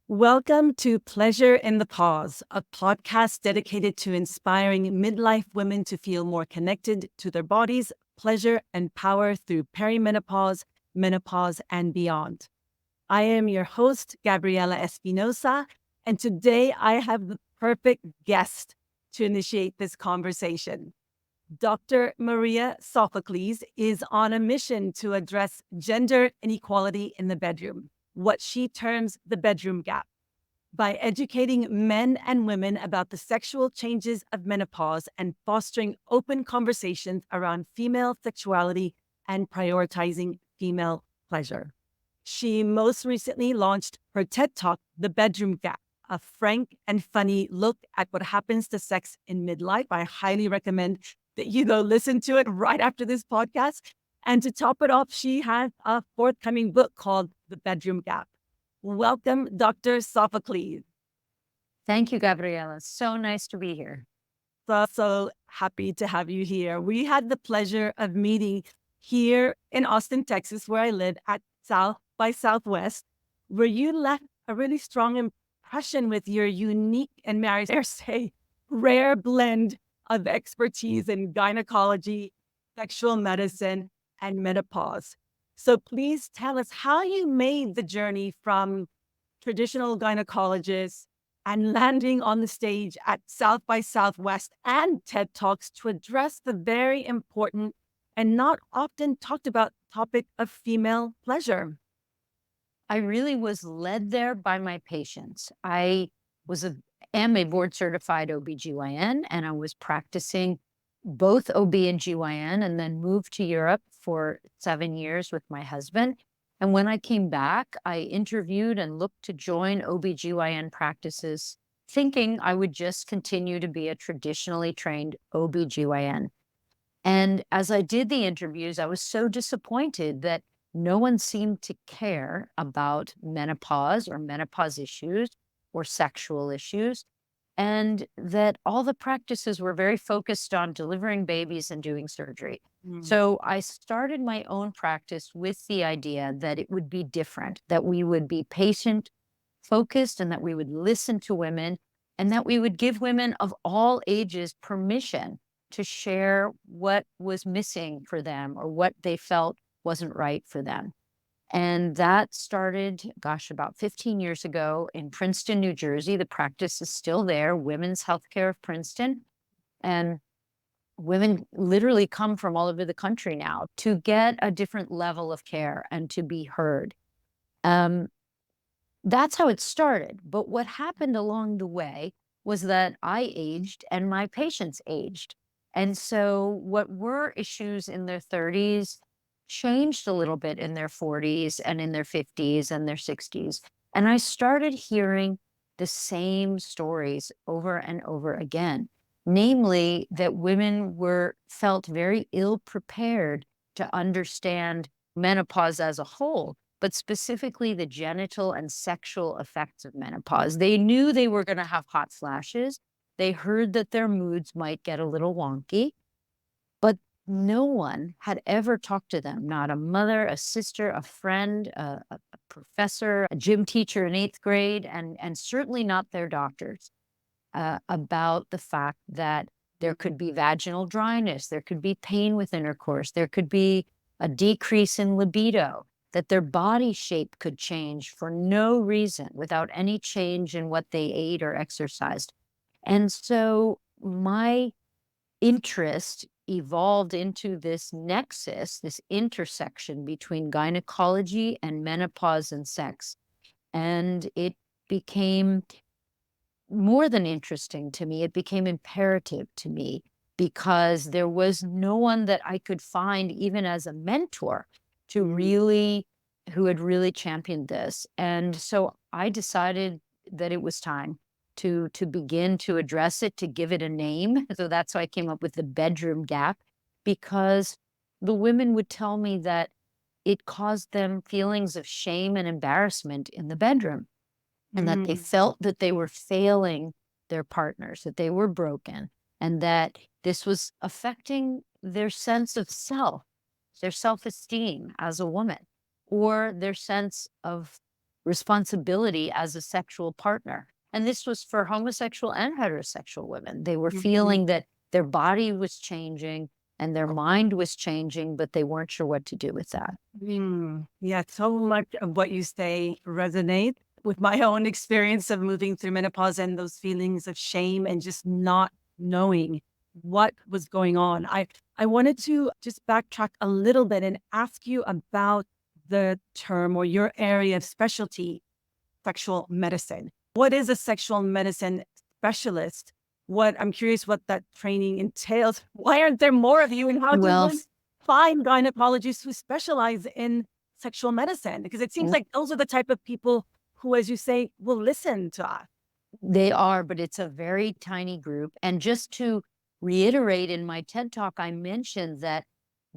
Welcome to Pleasure in the Pause, a podcast dedicated to inspiring midlife women to feel more connected to their bodies, pleasure, and power through perimenopause, menopause, and beyond. I am your host, Gabriella Espinosa, and today I have the perfect guest to initiate this conversation. Dr. Maria Sophocles is on a mission to address gender inequality in the bedroom, what she terms the bedroom gap, by educating men and women about the sexual changes of menopause and fostering open conversations around female sexuality and prioritizing female pleasure. She most recently launched her TED Talk, The Bedroom Gap, a frank and funny look at what happens to sex in midlife. I highly recommend that you go listen to it right after this podcast. And to top it off, she has a forthcoming book called The Bedroom Gap. Welcome, Dr. Sophocles. Thank you, Gabriella. So nice to be here. So happy to have you here. We had the pleasure of meeting here in Austin, Texas, where I live at South by Southwest, where you left a really strong impression with your unique and, may I dare say, rare blend of expertise in gynecology, sexual medicine, and menopause. So please tell us how you made the journey from traditional gynecologist and landing on the stage at South by Southwest and TED Talks to address the very important and not often talked about topic of female pleasure. I really was led there by my patients. I am a board certified OBGYN, and I was practicing both OB and GYN, and then moved to Europe for 7 years with my husband. And when I came back, I interviewed and looked to join OBGYN practices, thinking I would just continue to be a traditionally trained OBGYN. And as I did the interviews, I was so disappointed that no one seemed to care about menopause or menopause issues or sexual issues, and that all the practices were very focused on delivering babies and doing surgery. Mm. So I started my own practice with the idea that it would be different, that we would be patient focused, and that we would listen to women, and that we would give women of all ages permission to share what was missing for them or what they felt wasn't right for them. And that started, gosh, about 15 years ago in Princeton, New Jersey. The practice is still there, Women's Healthcare of Princeton. And women literally come from all over the country now to get a different level of care and to be heard. Um, that's how it started. But what happened along the way was that I aged and my patients aged. And so what were issues in their 30s changed a little bit in their 40s and in their 50s and their 60s. And I started hearing the same stories over and over again, namely that women were felt very ill prepared to understand menopause as a whole, but specifically the genital and sexual effects of menopause. They knew they were going to have hot flashes. They heard that their moods might get a little wonky, but no one had ever talked to them, not a mother, a sister, a friend, a professor, a gym teacher in eighth grade, and certainly not their doctors, about the fact that there could be vaginal dryness, there could be pain with intercourse, there could be a decrease in libido, that their body shape could change for no reason without any change in what they ate or exercised. And so my interest evolved into this nexus, this intersection between gynecology and menopause and sex. And it became more than interesting to me. It became imperative to me because there was no one that I could find, even as a mentor, to really, who had really championed this. And so I decided that it was time to begin to address it, to give it a name. So that's why I came up with the bedroom gap, because the women would tell me that it caused them feelings of shame and embarrassment in the bedroom, and that they Mm. felt that they were failing their partners, that they were broken, and that this was affecting their sense of self, their self-esteem as a woman, or their sense of responsibility as a sexual partner. And this was for homosexual and heterosexual women. They were Mhm. feeling that their body was changing and their mind was changing, but they weren't sure what to do with that. Yeah, so much of what you say resonate with my own experience of moving through menopause and those feelings of shame and just not knowing what was going on. I wanted to just backtrack a little bit and ask you about the term or your area of specialty, sexual medicine. What is a sexual medicine specialist? I'm curious what that training entails. Why aren't there more of you? And how do Well, one find gynecologists who specialize in sexual medicine? Because it seems like those are the type of people who, as you say, will listen to us. they are, but it's a very tiny group. And just to reiterate, in my TED Talk, I mentioned that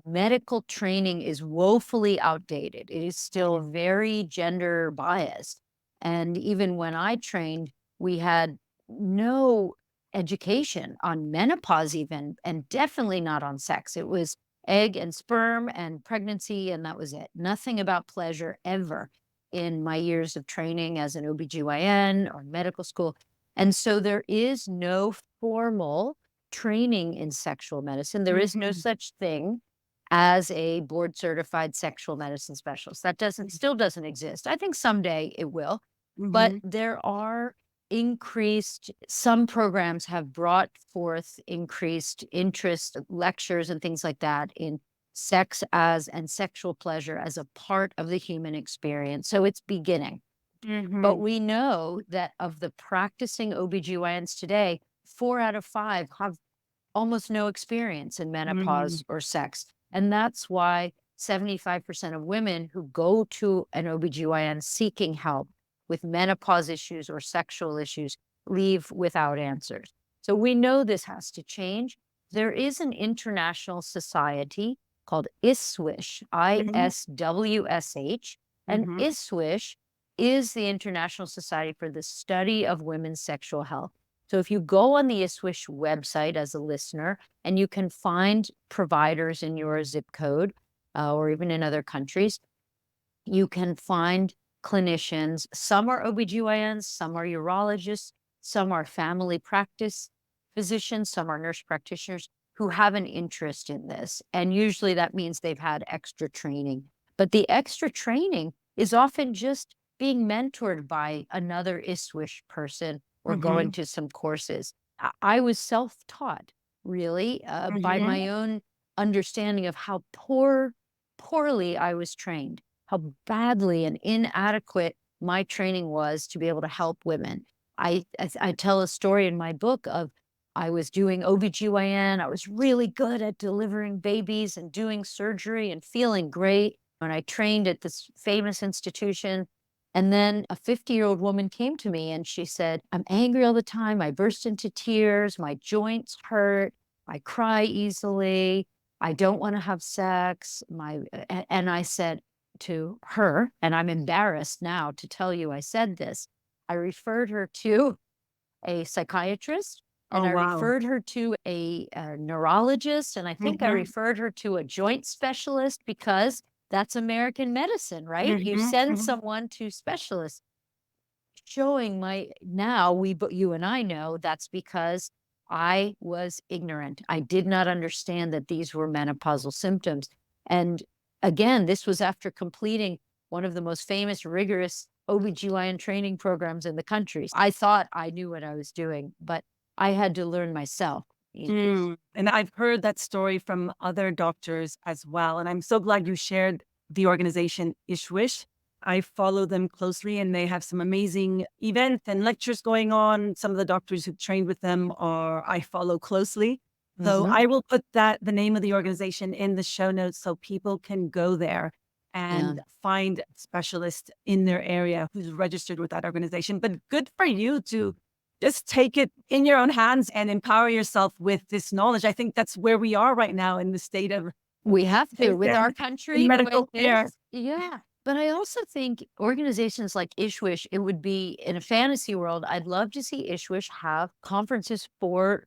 medical training is woefully outdated. It is still very gender biased. And even when I trained, we had no education on menopause, even, and definitely not on sex. It was egg and sperm and pregnancy, and that was it. Nothing about pleasure ever in my years of training as an OBGYN or medical school. And so there is no formal training in sexual medicine. There is no Mhm. such thing as a board certified sexual medicine specialist. That doesn't still doesn't exist. I think someday it will, but Mhm. there are increased some programs have brought forth increased interest, lectures and things like that in sex as and sexual pleasure as a part of the human experience. So it's beginning. But Mhm. we know that of the practicing OBGYNs today, 4 out of 5 have almost no experience in Mhm. menopause or sex. And that's why 75% of women who go to an OBGYN seeking help with menopause issues or sexual issues leave without answers. So we know this has to change. There is an international society called ISWISH, Mhm. ISWSH, and Mhm. ISWISH is the International Society for the Study of Women's Sexual Health. So if you go on the ISWISH website as a listener, and you can find providers in your zip code or even in other countries, you can find clinicians. Some are OBGYNs, some are urologists, some are family practice physicians, some are nurse practitioners who have an interest in this. And usually that means they've had extra training. But the extra training is often just being mentored by another ISWISH person or going Mhm. to some courses. I was self taught, really, by Mhm. my own understanding of how poorly I was trained, how badly and inadequate my training was to be able to help women. I tell a story in my book of I was doing OBGYN. I was really good at delivering babies and doing surgery and feeling great. And I trained at this famous institution. And then a 50-year-old woman came to me and she said, I'm angry all the time. I burst into tears. My joints hurt. I cry easily. I don't want to have sex. And I said to her, and I'm embarrassed now to tell you I said this. I referred her to a psychiatrist, and Oh, I wow. referred her to a neurologist, and I think I Mhm. referred her to a joint specialist because that's American medicine, right? You Mhm. send Mhm. someone to specialists. Showing my now we but you and I know that's because I was ignorant. I did not understand that these were menopausal symptoms. And again, this was after completing one of the most famous, rigorous OBGYN training programs in the country. I thought I knew what I was doing, but I had to learn myself. And I've heard that story from other doctors as well. And I'm so glad you shared the organization Ishwish. I follow them closely and they have some amazing events and lectures going on. Some of the doctors who've trained with them are I follow closely. So Mhm. I will put the name of the organization in the show notes so people can go there Yeah. and find specialists in their area who's registered with that organization. But good for you to just take it in your own hands and empower yourself with this knowledge. I think that's where we are right now in the state of We have to with our medicine and country the way medical it care. is. Yeah. But I also think organizations like Ishwish, it would be in a fantasy world, I'd love to see Ishwish have conferences for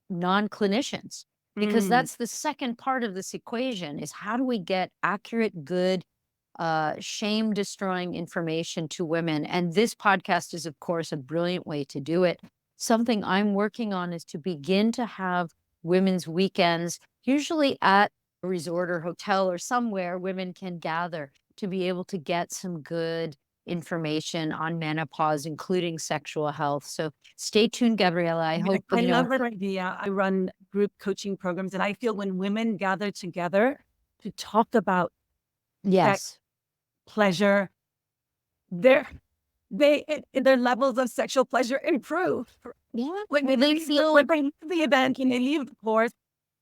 non-clinicians because Mm, that's the second part of this equation is how do we get accurate, good shame destroying information to women. And this podcast is, of course, a brilliant way to do it. Something I'm working on is to begin to have women's weekends, usually at a resort or hotel or somewhere women can gather to be able to get some good information on menopause, including sexual health. So stay tuned, Gabriella. I hope, I love that idea. I run group coaching programs, and I feel when women gather together to talk about sex, yes. pleasure, their levels of sexual pleasure improve. Yeah. When Well, they feel when they leave the event and they leave the course,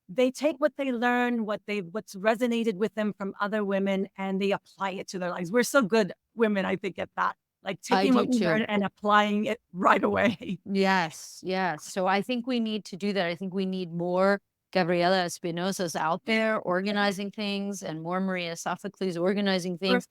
they take what they learn, what's resonated with them from other women, and they apply it to their lives. We're so good women, I think, at that. Like I taking do what we too. learn and applying it right away. Yes, yes. So I think we need to do that. I think we need more Gabriella Espinosas out there organizing things and more Maria Sophocles organizing things,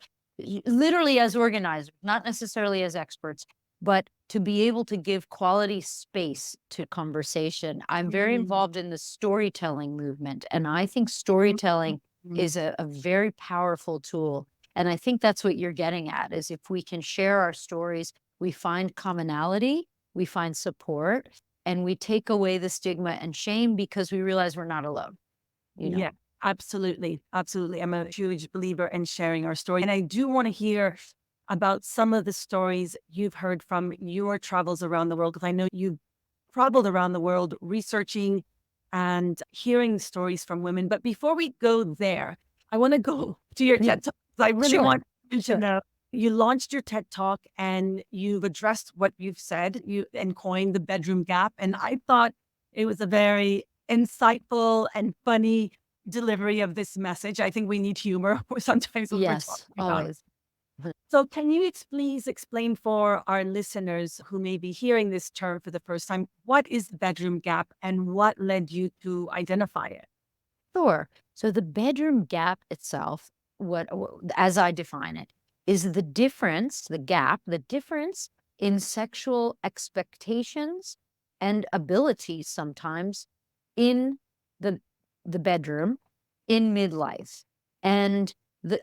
literally as organizers, not necessarily as experts, but to be able to give quality space to conversation. I'm very involved in the storytelling movement, and I think storytelling is a very powerful tool. And I think that's what you're getting at is if we can share our stories, we find commonality, we find support, and we take away the stigma and shame because we realize we're not alone, you know? Yeah, absolutely. Absolutely. I'm a huge believer in sharing our story. And I do want to hear about some of the stories you've heard from your travels around the world, because I know you've traveled around the world researching and hearing stories from women. But before we go there, I want to go to your TED Talk. I really Sure, want you to sure. know you launched your TED Talk and you've addressed what you've said, you and coined the bedroom gap. And I thought it was a very insightful and funny delivery of this message. I think we need humor sometimes when we're Yes, talking about it. always. So, can you please explain for our listeners who may be hearing this term for the first time, what is the bedroom gap and what led you to identify it? Sure. So the bedroom gap itself, as I define it, is the difference, the gap, the difference in sexual expectations and abilities sometimes in the the bedroom in midlife. And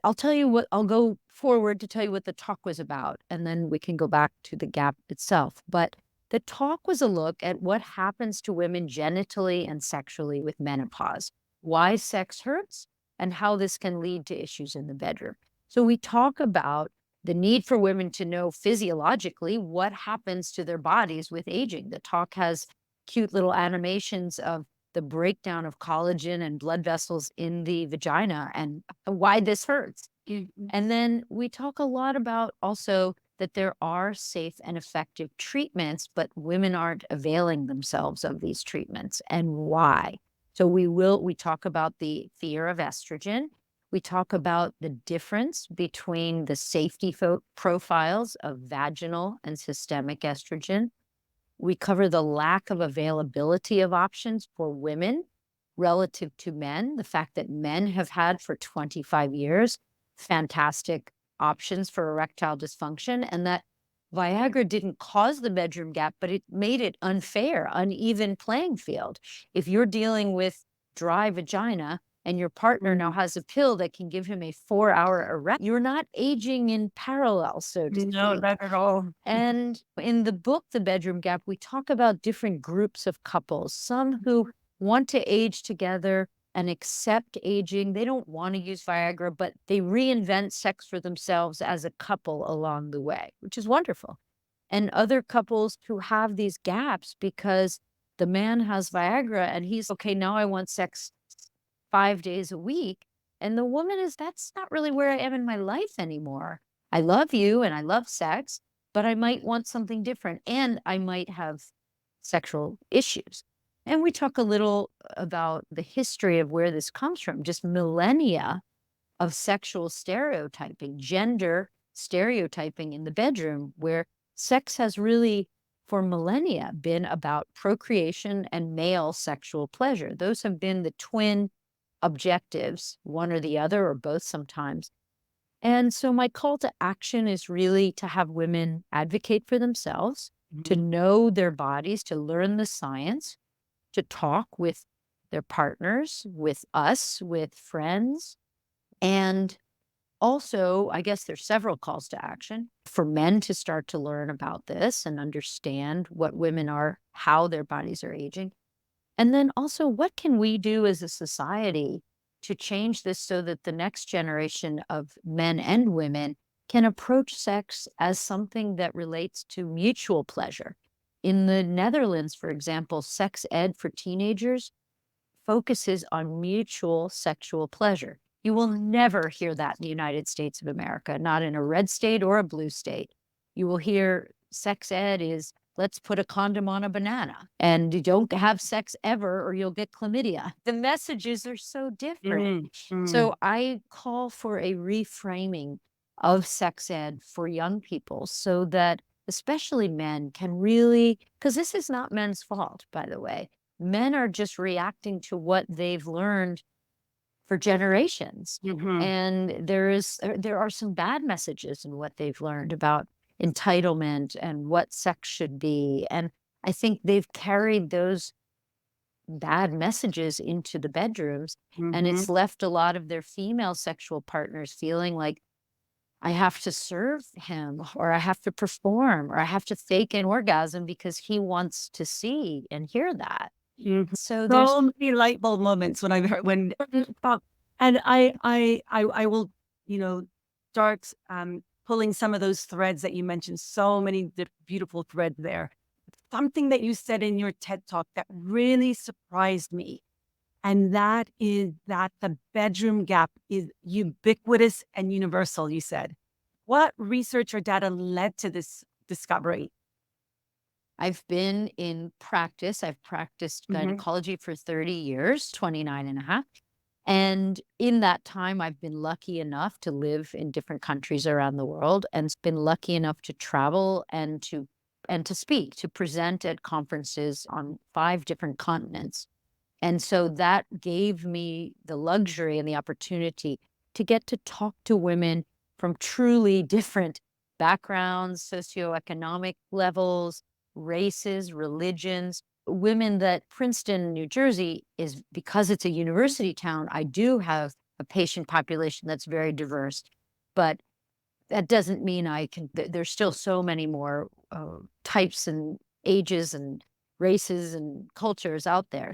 I'll tell you what, I'll go forward to tell you what the talk was about, and then we can go back to the gap itself. But the talk was a look at what happens to women genitally and sexually with menopause, why sex hurts, and how this can lead to issues in the bedroom. So we talk about the need for women to know physiologically what happens to their bodies with aging. The talk has cute little animations of the breakdown of collagen and blood vessels in the vagina and why this hurts. And then we talk a lot about also that there are safe and effective treatments, but women aren't availing themselves of these treatments and why. So we talk about the fear of estrogen. We talk about the difference between the safety profiles of vaginal and systemic estrogen. We cover the lack of availability of options for women relative to men, the fact that men have had for 25 years fantastic options for erectile dysfunction, and that Viagra didn't cause the bedroom gap, but it made it unfair, uneven playing field. If you're dealing with dry vagina and your partner now has a pill that can give him a 4-hour erection, you're not aging in parallel, so to No, speak. not at all. And in the book, The Bedroom Gap, we talk about different groups of couples, some who want to age together and accept aging. They don't want to use Viagra, but they reinvent sex for themselves as a couple along the way, which is wonderful. And other couples who have these gaps because the man has Viagra and he's okay, now I want sex 5 days a week. And the woman is, that's not really where I am in my life anymore. I love you and I love sex, but I might want something different and I might have sexual issues. And we talk a little about the history of where this comes from, just millennia of sexual stereotyping, gender stereotyping in the bedroom, where sex has really, for millennia, been about procreation and male sexual pleasure. Those have been the twin objectives, one or the other, or both sometimes. And so my call to action is really to have women advocate for themselves, to know their bodies, to learn the science, to talk with their partners, with us, with friends, and Also, I guess there's several calls to action for men to start to learn about this and understand what women are, how their bodies are aging. And then also, what can we do as a society to change this so that the next generation of men and women can approach sex as something that relates to mutual pleasure? In the Netherlands, for example, sex ed for teenagers focuses on mutual sexual pleasure. You will never hear that in the United States of America, not in a red state or a blue state. You will hear sex ed is let's put a condom on a banana and you don't have sex ever or you'll get chlamydia. The messages are so different. Mm, mm, So I call for a reframing of sex ed for young people so that especially men can really, because this is not men's fault, by the way. Men are just reacting to what they've learned for generations. mhm, And there are some bad messages in what they've learned about entitlement and what sex should be. And I think they've carried those bad messages into the bedrooms, and mhm, it's left a lot of their female sexual partners feeling like I have to serve him or I have to perform or I have to fake an orgasm because he wants to see and hear that. mhm. So there's So many light bulb moments when I heard when and I will, start pulling some of those threads that you mentioned. So many beautiful threads there. Something that you said in your TED talk that really surprised me, and that is that the bedroom gap is ubiquitous and universal. You said, what research or data led to this discovery? I've been in practice. I've practiced Hmm. gynecology for 30 years, 29 and a half. And in that time, I've been lucky enough to live in different countries around the world and been lucky enough to travel and to speak, to present at conferences on 5 different continents. And so that gave me the luxury and the opportunity to get to talk to women from truly different backgrounds, socioeconomic levels, races, religions. Women that Princeton, New Jersey is because it's a university town, I do have a patient population that's very diverse. But that doesn't mean I can, there's still so many more types and ages and races and cultures out there.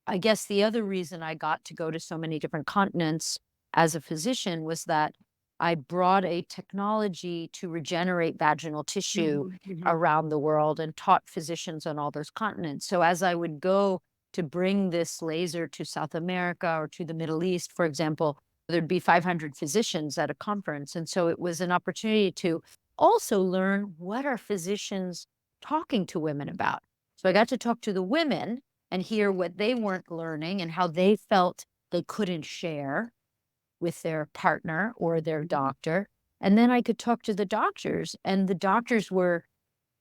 I guess the other reason I got to go to so many different continents as a physician was that I brought a technology to regenerate vaginal tissue Hmm. Hmm. around the world and taught physicians on all those continents. So as I would go to bring this laser to South America or to the Middle East, for example, there'd be 500 physicians at a conference. And so it was an opportunity to also learn what are physicians talking to women about. So I got to talk to the women and hear what they weren't learning and how they felt they couldn't share with their partner or their doctor. And then I could talk to the doctors, and the doctors were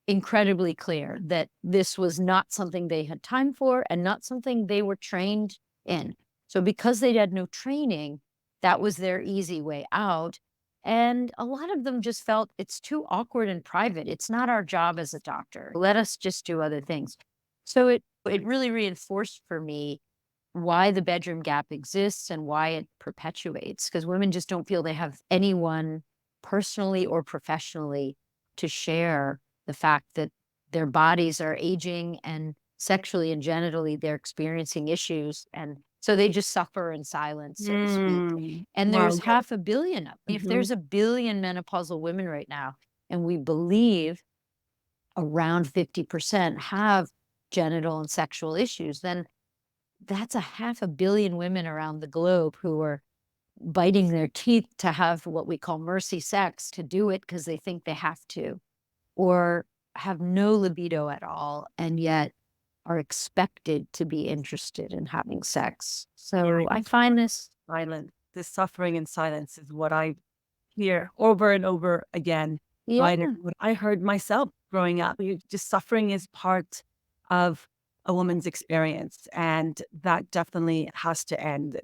incredibly clear that this was not something they had time for and not something they were trained in. So because they had no training, that was their easy way out. And a lot of them just felt it's too awkward and private. It's not our job as a doctor. Let us just do other things. So it really reinforced for me why the bedroom gap exists and why it perpetuates, because women just don't feel they have anyone personally or professionally to share the fact that their bodies are aging and sexually and genitally they're experiencing issues. And so they just suffer in silence, so to speak. Mm. And Wow. there's half a billion of them. If Hmm. there's a billion menopausal women right now, and we believe around 50% have genital and sexual issues, then that's a half a billion women around the globe who are biting their teeth to have what we call mercy sex, to do it because they think they have to, or have no libido at all, and yet are expected to be interested in having sex. Yeah, So I find this, silence. This suffering in silence is what I hear over and over again. yeah, Right? And what I heard myself growing up. Just suffering is part of a woman's experience, and that definitely has to end.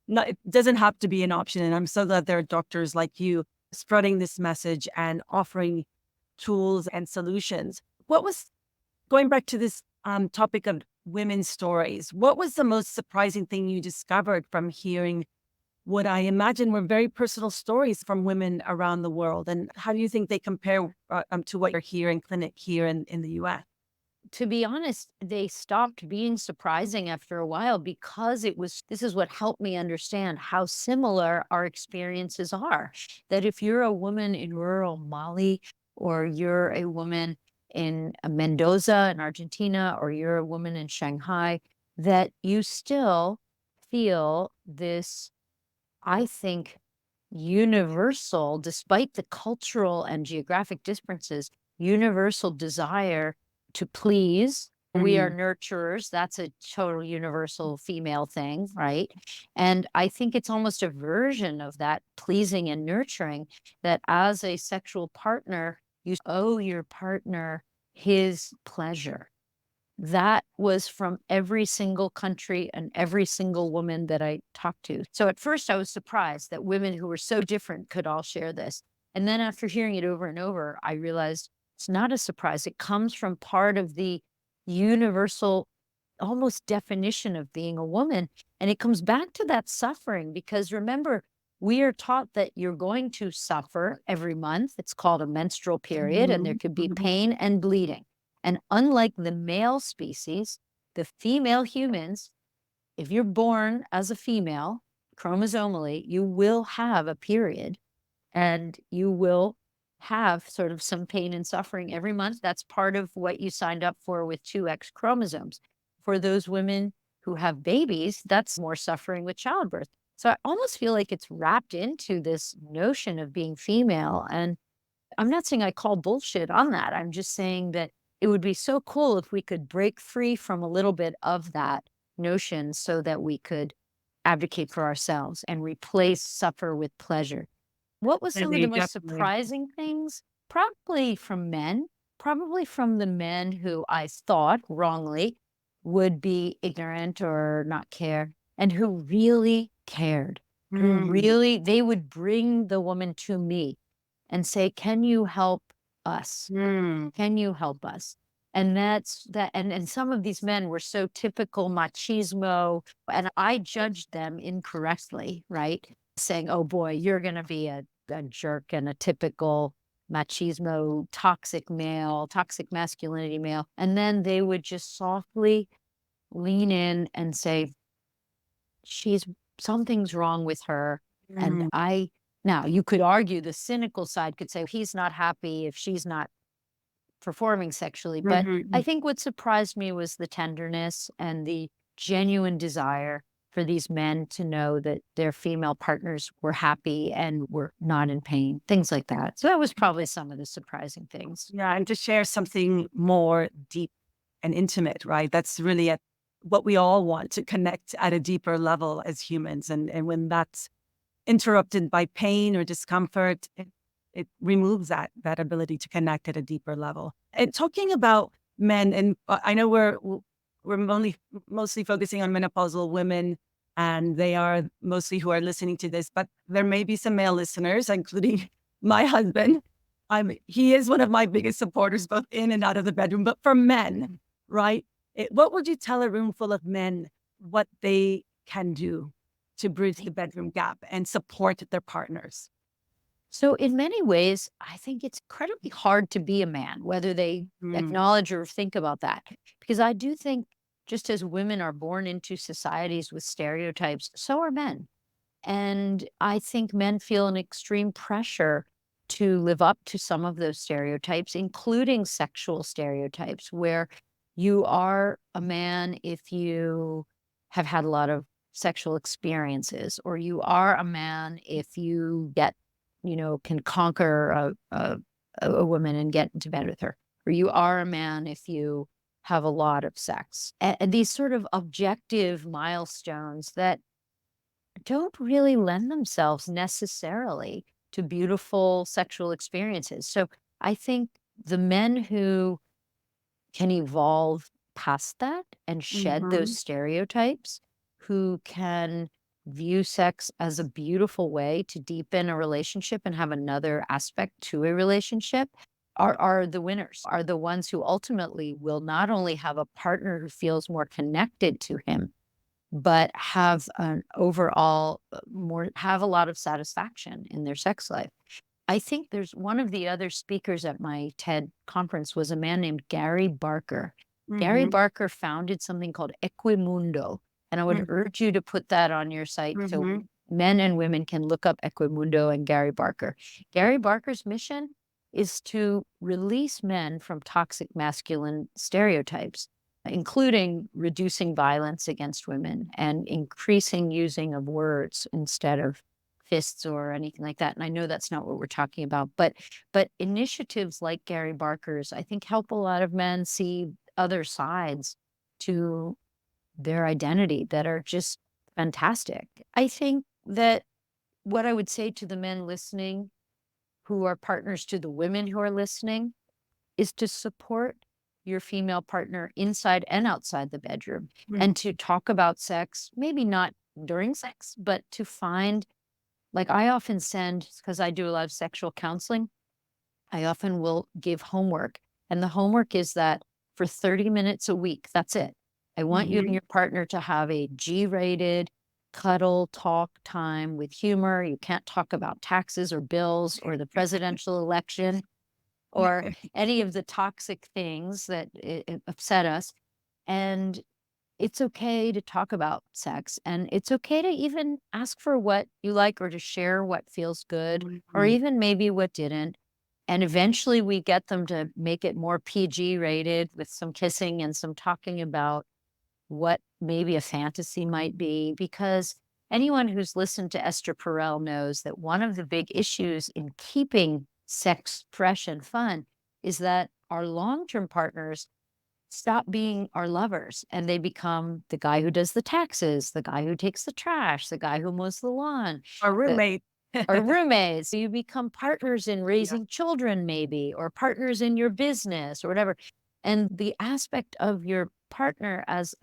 It doesn't have to be an option. And I'm so glad there are doctors like you spreading this message and offering tools and solutions. What was going back to this topic of women's stories? What was the most surprising thing you discovered from hearing what I imagine were very personal stories from women around the world. And how do you think they compare to what you're here in clinic here in the US? To be honest, they stopped being surprising after a while because this is what helped me understand how similar our experiences are. That if you're a woman in rural Mali, or you're a woman in Mendoza in Argentina, or you're a woman in Shanghai, that you still feel this, I think, universal, despite the cultural and geographic differences, universal desire to please. We are Mm. nurturers. That's a total universal female thing, right? And I think it's almost a version of that pleasing and nurturing, that as a sexual partner, you owe your partner his pleasure. That was from every single country and every single woman that I talked to. So at first I was surprised that women who were so different could all share this. And then after hearing it over and over, I realized it's not a surprise. It comes from part of the universal, almost definition of being a woman. And it comes back to that suffering, because remember, we are taught that you're going to suffer every month. It's called a menstrual period, and there Mhm, could be mhm. pain and bleeding. And unlike the male species, the female humans, if you're born as a female, chromosomally, you will have a period, and you will have sort of some pain and suffering every month. That's part of what you signed up for with two X chromosomes. For those women who have babies, that's more suffering with childbirth. So I almost feel like it's wrapped into this notion of being female. And I'm not saying I call bullshit on that. I'm just saying that it would be so cool if we could break free from a little bit of that notion so that we could advocate for ourselves and replace suffer with pleasure. What was some of the Definitely, most definitely. surprising things? Probably from men, probably from the men who I thought wrongly would be ignorant or not care, and who really cared, who Mm, really, they would bring the woman to me and say, "Can you help us? mm. Can you help us?" And that's that. And some of these men were so typical machismo, and I judged them incorrectly, right? Saying, "Oh boy, you're going to be a jerk and a typical machismo, toxic male, toxic masculinity male." And then they would just softly lean in and say, "She's something's wrong with her." And Mm, now you could argue, the cynical side could say he's not happy if she's not performing sexually. But I mhm. think what surprised me was the tenderness and the genuine desire for these men to know that their female partners were happy and were not in pain, things like that. So that was probably some of the surprising things. Yeah, and to share something more deep and intimate, right? That's really what we all want, to connect at a deeper level as humans. And when that's interrupted by pain or discomfort, it removes that ability to connect at a deeper level. And talking about men, and I know we're mostly focusing on menopausal women, and they are mostly who are listening to this, but there may be some male listeners, including my husband. He is one of my biggest supporters, both in and out of the bedroom. But for men, right? What would you tell a room full of men what they can do to bridge the bedroom gap and support their partners? So, in many ways, I think it's incredibly hard to be a man, whether they Mm, acknowledge or think about that. Because I do think, just as women are born into societies with stereotypes, so are men. And I think men feel an extreme pressure to live up to some of those stereotypes, including sexual stereotypes, where you are a man if you have had a lot of sexual experiences, or you are a man if you get, can conquer a woman and get into bed with her, or you are a man if you have a lot of sex. And these sort of objective milestones that don't really lend themselves necessarily to beautiful sexual experiences. So I think the men who can evolve past that and shed those mhm. stereotypes, who can view sex as a beautiful way to deepen a relationship and have another aspect to a relationship, are the winners, are the ones who ultimately will not only have a partner who feels more connected to him, but have an overall have a lot of satisfaction in their sex life. I think there's one of the other speakers at my TED conference was a man named Gary Barker. Gary Mhm. Barker founded something called Equimundo, and I would Mm. urge you to put that on your site so Mhm. men and women can look up Equimundo and Gary Barker. Gary Barker's mission is to release men from toxic masculine stereotypes, including reducing violence against women and increasing using of words instead of fists or anything like that. And I know that's not what we're talking about, but initiatives like Gary Barker's, I think, help a lot of men see other sides to their identity that are just fantastic. I think that what I would say to the men listening who are partners to the women who are listening is to support your female partner inside and outside the bedroom Mm. and to talk about sex, maybe not during sex, but to find, like I often send, because I do a lot of sexual counseling, I often will give homework. And the homework is that for 30 minutes a week, that's it. I want you and Mhm. your partner to have a G-rated cuddle talk time with humor. You can't talk about taxes or bills or the presidential election or any of the toxic things that upset us. And it's okay to talk about sex, and it's okay to even ask for what you like or to share what feels good or Mhm. even maybe what didn't. And eventually we get them to make it more PG rated with some kissing and some talking about what maybe a fantasy might be, because anyone who's listened to Esther Perel knows that one of the big issues in keeping sex fresh and fun is that our long-term partners stop being our lovers and they become the guy who does the taxes, the guy who takes the trash, the guy who mows the lawn, A the roommate. or roommates. You become partners in Yeah. raising children, maybe, or partners in your business or whatever. And the aspect of your partner as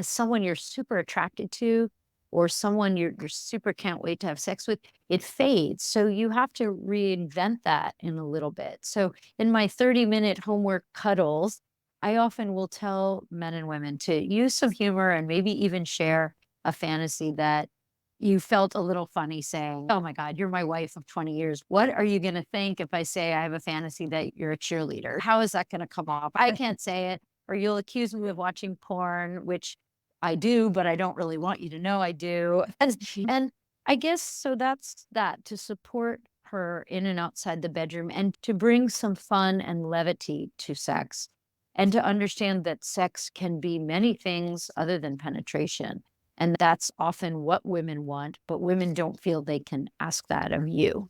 someone you're super attracted to or someone you're super can't wait to have sex with, it fades. So you have to reinvent that in a little bit. So in my 30-minute homework cuddles, I often will tell men and women to use some humor and maybe even share a fantasy that you felt a little funny saying, "Oh my God, you're my wife of 20 years. What are you going to think if I say I have a fantasy that you're a cheerleader? How is that going to come off? I can't say it. Or you'll accuse me of watching porn, which I do, but I don't really want you to know I do." Mhm. And I guess so that's that, to support her in and outside the bedroom and to bring some fun and levity to sex and to understand that sex can be many things other than penetration. And that's often what women want, but women don't feel they can ask that of you.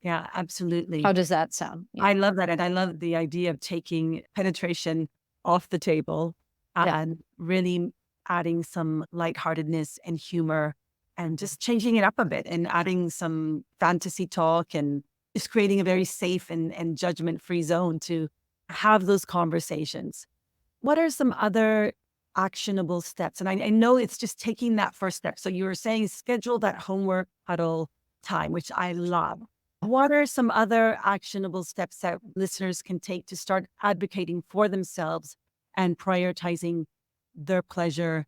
Yeah, How absolutely. does that sound? Yeah. I love that, and I love the idea of taking penetration off the table and really adding some lightheartedness and humor and just changing it up a bit and adding some fantasy talk and just creating a very safe and judgment-free zone to have those conversations. What are some other actionable steps? And I know it's just taking that first step. So you were saying schedule that homework huddle time, which I love. What are some other actionable steps that listeners can take to start advocating for themselves and prioritizing their pleasure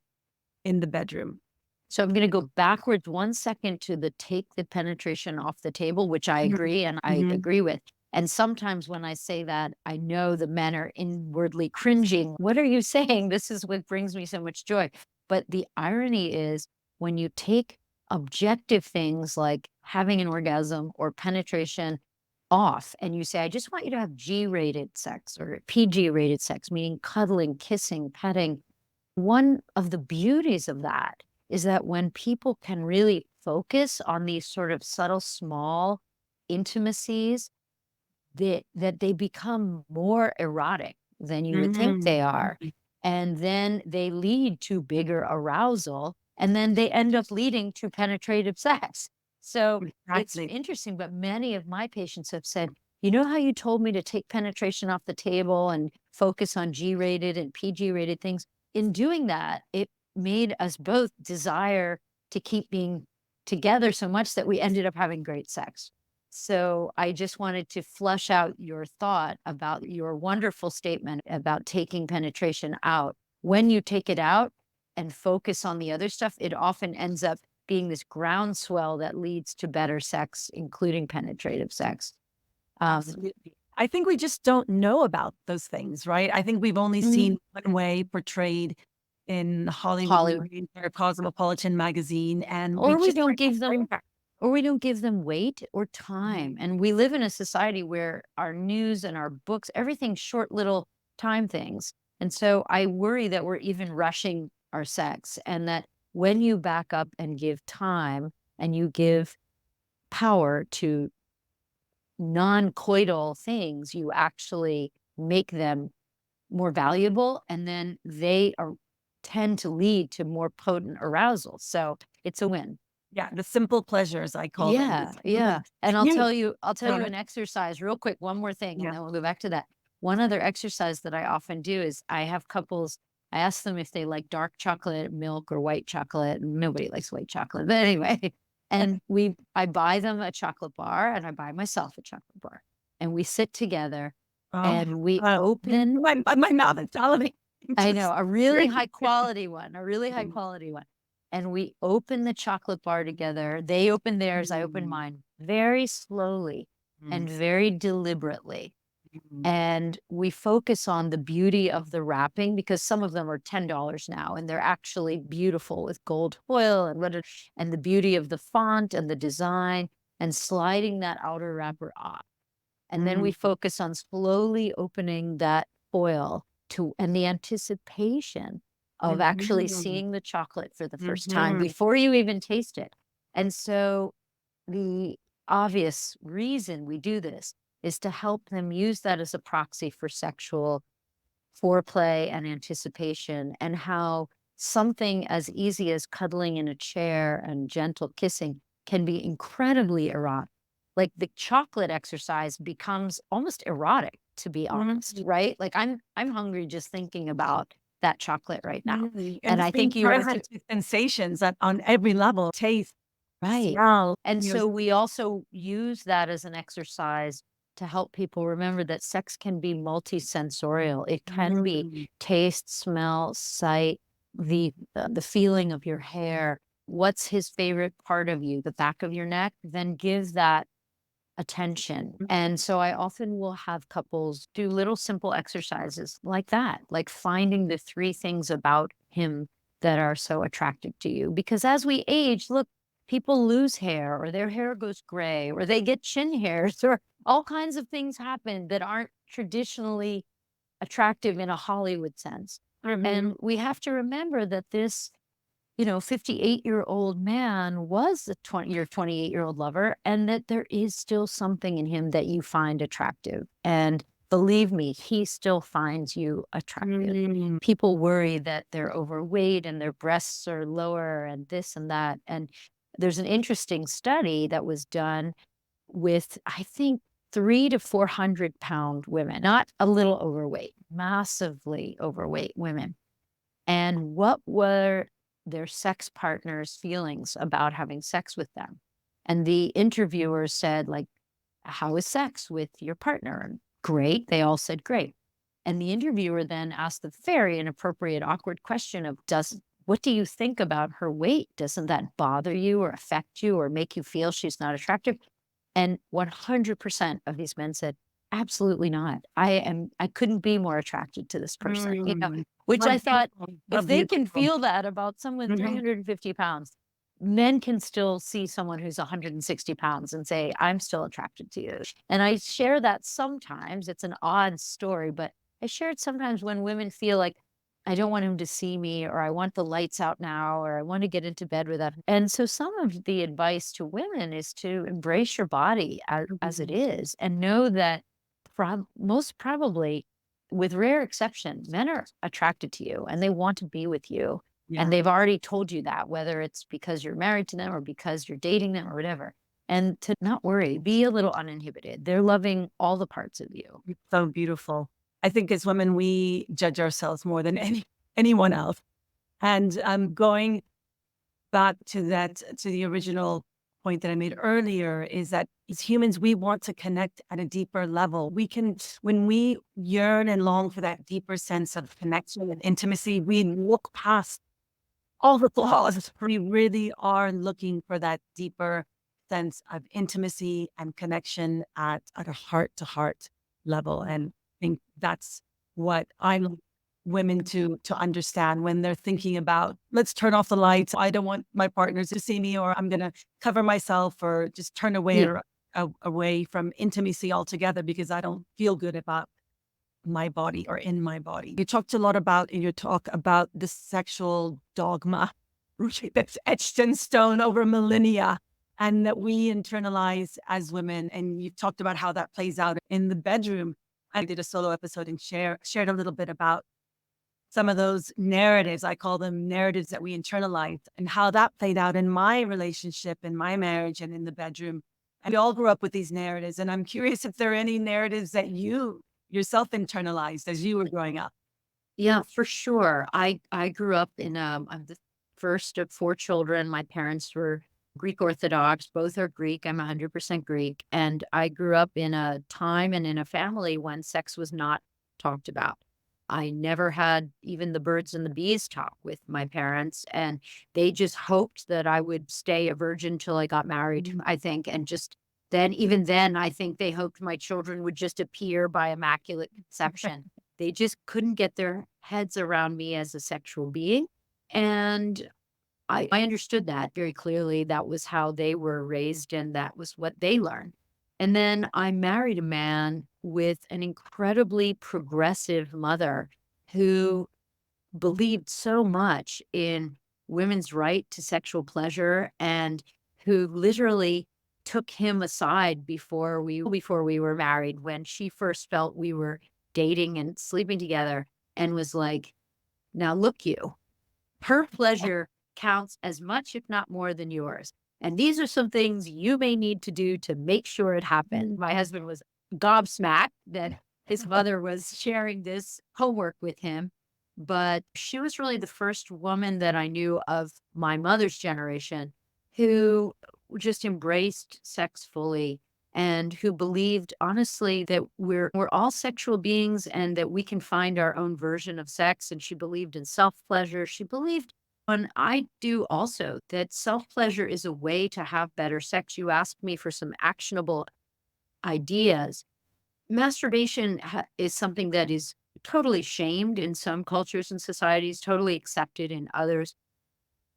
in the bedroom? So I'm going to go backwards 1 second to the take the penetration off the table, which I Mhm. agree and I Mhm. agree with. And sometimes when I say that, I know the men are inwardly cringing. What are you saying? This is what brings me so much joy. But the irony is when you take objective things like having an orgasm or penetration off and you say, I just want you to have G rated sex or PG rated sex, meaning cuddling, kissing, petting. One of the beauties of that is that when people can really focus on these sort of subtle, small intimacies, that they become more erotic than you would think they Mhm. are. And then they lead to bigger arousal, and then they end up leading to penetrative sex. So it's Exactly. interesting, but many of my patients have said, you know how you told me to take penetration off the table and focus on G rated and PG rated things? In doing that, it made us both desire to keep being together so much that we ended up having great sex. So I just wanted to flush out your thought about your wonderful statement about taking penetration out. When you take it out, and focus on the other stuff, it often ends up being this groundswell that leads to better sex, including penetrative sex. Absolutely. I think we just don't know about those things, right? I think we've only seen one way portrayed in Hollywood Hollywood, movies or Cosmopolitan magazine, and we or we just don't aren't give them offering back. or we don't give them weight or time. And we live in a society where our news and our books, everything's short little time things. And so I worry that we're even rushing our sex, and that when you back up and give time and you give power to non-coital things, you actually make them more valuable, and then they are tend to lead to more potent arousal. So it's a win. Yeah, the simple pleasures, I call them. Yeah, yeah. And You, I'll tell you an exercise real quick, one more thing, and yeah. then we'll go back to that. One other exercise that I often do is I have couples, I ask them if they like dark chocolate milk or white chocolate. Nobody likes white chocolate, but anyway. And I buy them a chocolate bar and I buy myself a chocolate bar. And we sit together Oh, and we oh, open, my mouth is telling me. I know, a really high Just- quality one, a really high quality one. And we open the chocolate bar together. They open theirs, I open mine very slowly and very deliberately. And we focus on the beauty of the wrapping, because some of them are $10 now and they're actually beautiful with gold foil and the beauty of the font and the design, and sliding that outer wrapper off. And then we focus on slowly opening that foil and the anticipation of actually seeing the chocolate for the first time before you even taste it. And so the obvious reason we do this is to help them use that as a proxy for sexual foreplay and anticipation, and how something as easy as cuddling in a chair and gentle kissing can be incredibly erotic. Like the chocolate exercise becomes almost erotic, to be honest, right? Like I'm hungry just thinking about that chocolate right now. And And it's I being think you are present with sensations on every level, taste, right. smell, And so we also use that as an exercise to help people remember that sex can be multisensorial. It can be taste, smell, sight, the feeling of your hair. What's his favorite part of you? The back of your neck? Then give that attention. And so I often will have couples do little simple exercises like that, like finding the 3 things about him that are so attractive to you. Because as we age, look, people lose hair, or their hair goes gray, or they get chin hairs, or all kinds of things happen that aren't traditionally attractive in a Hollywood sense. And we have to remember that this 58-year-old man was your 28-year-old lover, and that there is still something in him that you find attractive. And believe me, he still finds you attractive. People worry that they're overweight and their breasts are lower and this and that. And there's an interesting study that was done with, I think, 300 to 400-pound women, not a little overweight, massively overweight women. And what were their sex partners' feelings about having sex with them? And the interviewer said, like, how is sex with your partner? And great. They all said great. And the interviewer then asked the very inappropriate, awkward question of, what do you think about her weight? Doesn't that bother you or affect you or make you feel she's not attractive? And 100% of these men said, absolutely not. I couldn't be more attracted to this person, which I thought, if they can feel that about someone 350 pounds, men can still see someone who's 160 pounds and say, I'm still attracted to you. And I share that sometimes. It's an odd story, but I share it sometimes when women feel like, I don't want him to see me, or I want the lights out now, or I want to get into bed with that. And so some of the advice to women is to embrace your body as it is, and know that most probably, with rare exception, men are attracted to you and they want to be with you. And they've already told you that, whether it's because you're married to them or because you're dating them or whatever. And to not worry, be a little uninhibited. They're loving all the parts of you. It's so beautiful. I think as women, we judge ourselves more than anyone else. And going back to the original point that I made earlier, is that as humans, we want to connect at a deeper level. When we yearn and long for that deeper sense of connection and intimacy, we look past all the flaws. We really are looking for that deeper sense of intimacy and connection at a heart to heart level. And I think that's what I want women to understand when they're thinking about, let's turn off the lights. I don't want my partners to see me, or I'm going to cover myself, or just turn away Yeah. or away from intimacy altogether because I don't feel good about my body or in my body. You talked a lot about in your talk about the sexual dogma that's etched in stone over millennia and that we internalize as women. And you talked about how that plays out in the bedroom. I did a solo episode and shared a little bit about some of those narratives. I call them narratives that we internalize, and how that played out in my relationship, in my marriage, and in the bedroom. And we all grew up with these narratives. And I'm curious if there are any narratives that you yourself internalized as you were growing up. Yeah, for sure. I grew up in I'm the first of four children. My parents were Greek Orthodox. Both are Greek. I'm 100% Greek. And I grew up in a time and in a family when sex was not talked about. I never had even the birds and the bees talk with my parents, and they just hoped that I would stay a virgin till I got married, I think. And just then, even then, I think they hoped my children would just appear by immaculate conception. They just couldn't get their heads around me as a sexual being. And I understood that very clearly. That was how they were raised, and that was what they learned. And then I married a man with an incredibly progressive mother who believed so much in women's right to sexual pleasure, and who literally took him aside before we were married, when she first felt we were dating and sleeping together, and was like, "Now look, you, her pleasure counts as much, if not more, than yours. And these are some things you may need to do to make sure it happens." My husband was gobsmacked that his mother was sharing this homework with him. But she was really the first woman that I knew of my mother's generation who just embraced sex fully, and who believed honestly that we're all sexual beings and that we can find our own version of sex. And she believed in self-pleasure. She believed, and I do also, that self-pleasure is a way to have better sex. You asked me for some actionable ideas. Masturbation is something that is totally shamed in some cultures and societies, totally accepted in others.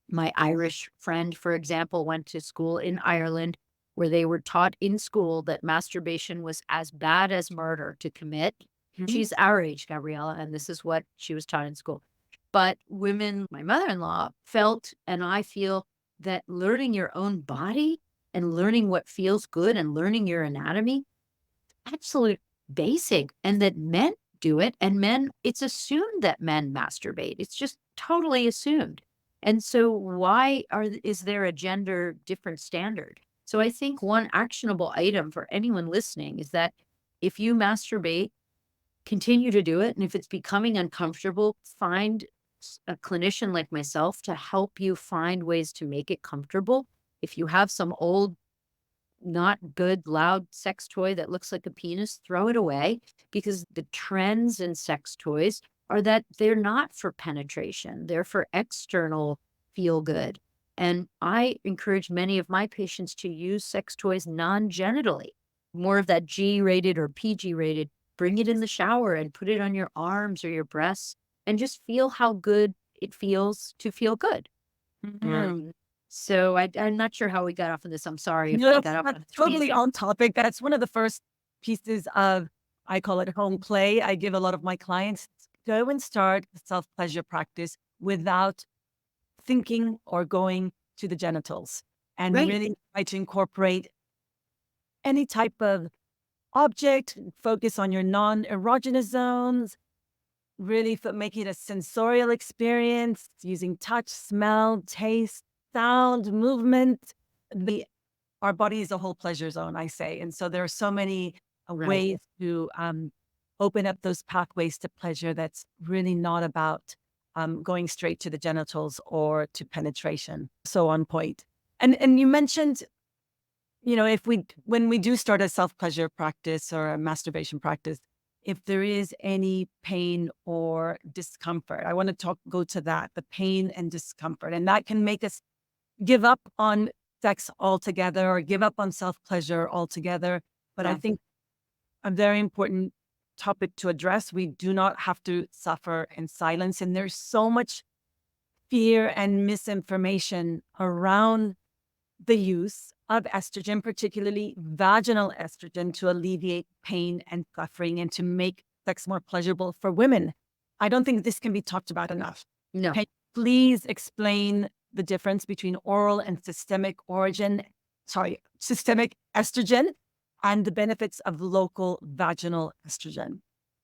My Irish friend, for example, went to school in Ireland where they were taught in school that masturbation was as bad as murder to commit. She's our age, Gabriella, and this is what she was taught in school. But women, my mother-in-law, felt, and I feel, that learning your own body and learning what feels good and learning your anatomy, absolute basic, and that men do it, and men, it's assumed that men masturbate. It's just totally assumed. And so why is there a gender different standard? So I think one actionable item for anyone listening is that if you masturbate, continue to do it. And if it's becoming uncomfortable, find a clinician like myself to help you find ways to make it comfortable. If you have some old, not good, loud sex toy that looks like a penis, throw it away, because the trends in sex toys are that they're not for penetration, they're for external feel good. And I encourage many of my patients to use sex toys non genitally, more of that G rated or PG rated. Bring it in the shower and put it on your arms or your breasts, and just feel how good it feels to feel good. Mhm. So I'm not sure how we got off on this. I'm sorry if I No, got off on that's a totally tangent. on topic. That's one of the first pieces of, I call it home play. I give a lot of my clients, go and start a self pleasure practice without thinking or going to the genitals, and Right. really try to incorporate any type of object, focus on your non erogenous zones, really make it a sensorial experience using touch, smell, taste, sound, movement. Our body is a whole pleasure zone, I say. And so there are so many Right. ways to open up those pathways to pleasure that's really not about going straight to the genitals or to penetration. So on point. And you mentioned, if when we do start a self pleasure practice or a masturbation practice, if there is any pain or discomfort. I want to go to that, the pain and discomfort. And that can make us give up on sex altogether or give up on self-pleasure altogether. But I Yeah. think a very important topic to address, we do not have to suffer in silence. And there's so much fear and misinformation around the use of estrogen, particularly vaginal estrogen, to alleviate pain and suffering and to make sex more pleasurable for women. I don't think this can be talked about enough. No. Can you please explain the difference between oral and systemic estrogen and the benefits of local vaginal estrogen?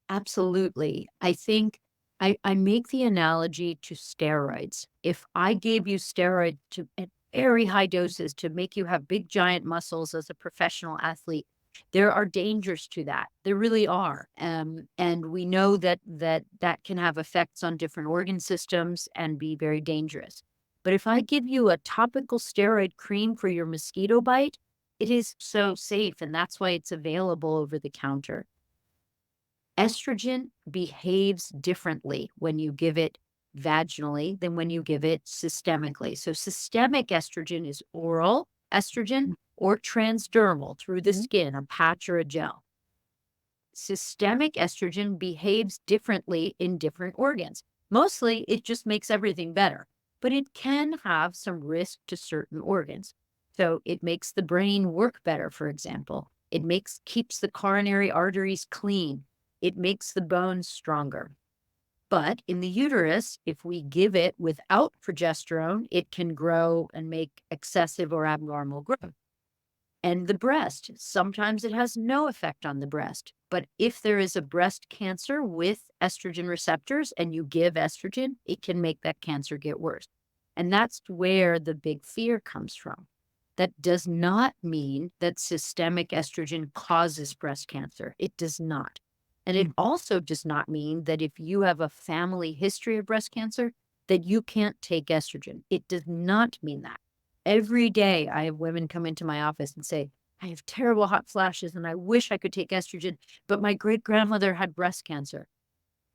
Absolutely. I think I make the analogy to steroids. If I gave you steroids at very high doses to make you have big, giant muscles as a professional athlete, there are dangers to that. There really are. And we know that can have effects on different organ systems and be very dangerous. But if I give you a topical steroid cream for your mosquito bite, it is so safe. And that's why it's available over the counter. Estrogen behaves differently when you give it vaginally than when you give it systemically. So systemic estrogen is oral estrogen or transdermal through the skin, a patch or a gel. Systemic estrogen behaves differently in different organs. Mostly, it just makes everything better, but it can have some risk to certain organs. So it makes the brain work better, for example. It keeps the coronary arteries clean. It makes the bones stronger. But in the uterus, if we give it without progesterone, it can grow and make excessive or abnormal growth. And the breast, sometimes it has no effect on the breast. But if there is a breast cancer with estrogen receptors and you give estrogen, it can make that cancer get worse. And that's where the big fear comes from. That does not mean that systemic estrogen causes breast cancer. It does not. And it also does not mean that if you have a family history of breast cancer, that you can't take estrogen. It does not mean that. Every day I have women come into my office and say, I have terrible hot flashes and I wish I could take estrogen, but my great-grandmother had breast cancer.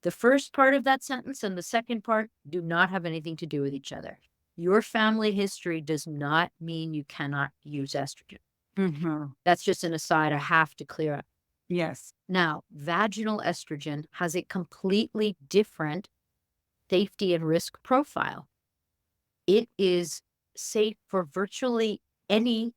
The first part of that sentence and the second part do not have anything to do with each other. Your family history does not mean you cannot use estrogen. That's just an aside I have to clear up. Yes. Now, vaginal estrogen has a completely different safety and risk profile. It is safe for virtually any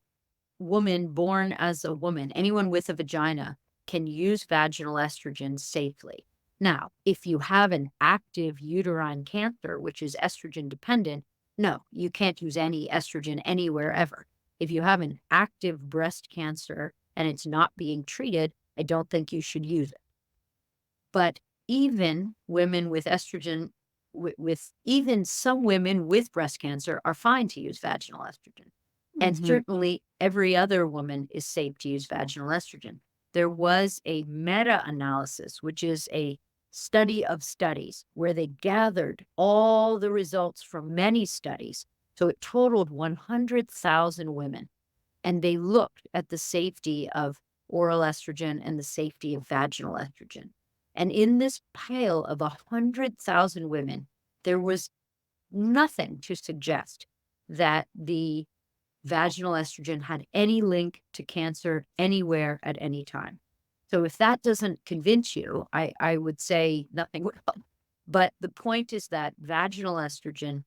woman born as a woman. Anyone with a vagina can use vaginal estrogen safely. Now, if you have an active uterine cancer, which is estrogen dependent, no, you can't use any estrogen anywhere ever. If you have an active breast cancer and it's not being treated, I don't think you should use it. But even women with estrogen, even some women with breast cancer are fine to use vaginal estrogen. And certainly every other woman is safe to use vaginal estrogen. There was a meta-analysis, which is a study of studies where they gathered all the results from many studies. So it totaled 100,000 women. And they looked at the safety of oral estrogen and the safety of vaginal estrogen. And in this pile of 100,000 women, there was nothing to suggest that the vaginal estrogen had any link to cancer anywhere at any time. So if that doesn't convince you, I would say nothing will. But the point is that vaginal estrogen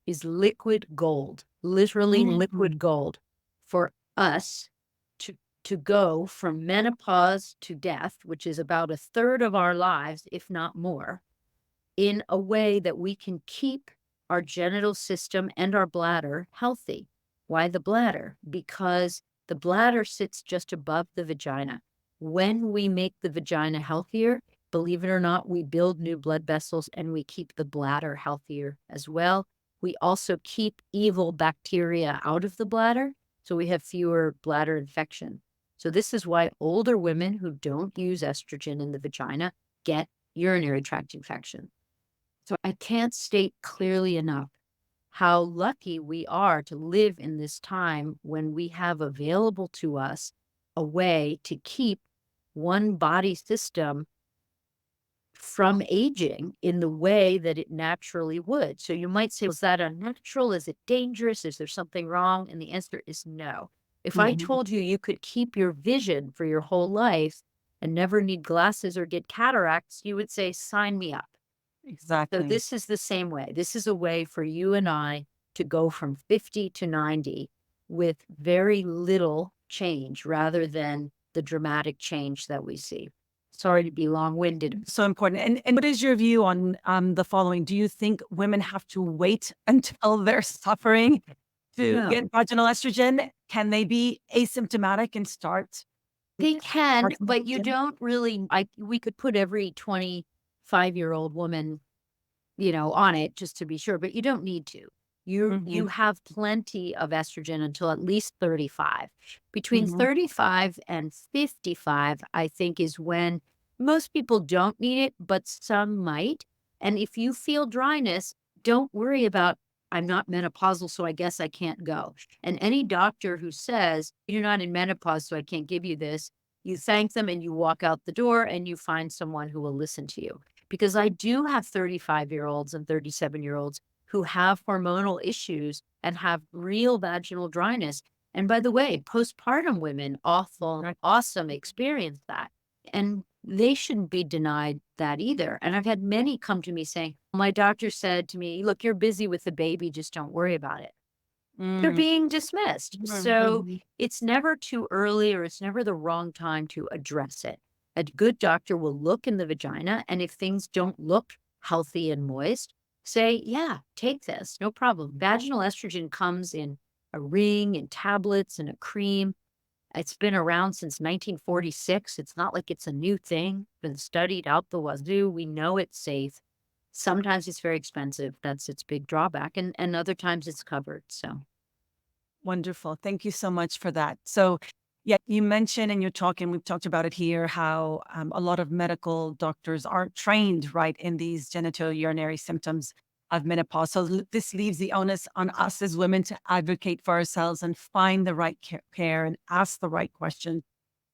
is liquid gold, literally liquid gold for us to go from menopause to death, which is about a third of our lives, if not more, in a way that we can keep our genital system and our bladder healthy. Why the bladder? Because the bladder sits just above the vagina. When we make the vagina healthier, believe it or not, we build new blood vessels and we keep the bladder healthier as well. We also keep evil bacteria out of the bladder, so we have fewer bladder infections. So this is why older women who don't use estrogen in the vagina get urinary tract infection. So I can't state clearly enough how lucky we are to live in this time when we have available to us a way to keep one body system from aging in the way that it naturally would. So you might say, was that unnatural? Is it dangerous? Is there something wrong? And the answer is no. If I Mhm. told you you could keep your vision for your whole life and never need glasses or get cataracts, you would say, sign me up. So Exactly. this is the same way. This is a way for you and I to go from 50 to 90 with very little change rather than the dramatic change that we see. Sorry to be long-winded. So important. And what is your view on the following? Do you think women have to wait until they're suffering to No, get vaginal estrogen? Can they be asymptomatic and start? they can, start but you symptoms? don't really. We could put every 25-year-old woman, on it just to be sure, but you don't need to. You Mhm, have plenty of estrogen until at least 35. Between mhm. 35 and 55, I think is when most people don't need it, but some might. And if you feel dryness, don't worry about I'm not menopausal, so I guess I can't go. And any doctor who says you're not in menopause, so I can't give you this, you thank them and you walk out the door and you find someone who will listen to you because I do have 35-year-olds and 37-year-olds who have hormonal issues and have real vaginal dryness. And by the way, postpartum women Right. awesome experience that. And they shouldn't be denied that either. And I've had many come to me saying, my doctor said to me, look, you're busy with the baby, just don't worry about it. They're Mm, being dismissed. mhm, So mhm. it's never too early or it's never the wrong time to address it. A good doctor will look in the vagina, and if things don't look healthy and moist, say, yeah, take this, no problem. Vaginal estrogen comes in a ring, in tablets, and a cream. It's been around since 1946. It's not like it's a new thing, been studied out the wazoo. We know it's safe. Sometimes it's very expensive. That's its big drawback. And other times it's covered. So. Wonderful. Thank you so much for that. So, yeah, you mentioned and you're talking, we've talked about it here, how a lot of medical doctors aren't trained right in these genitourinary symptoms of menopause. So, this leaves the onus on us as women to advocate for ourselves and find the right care and ask the right questions.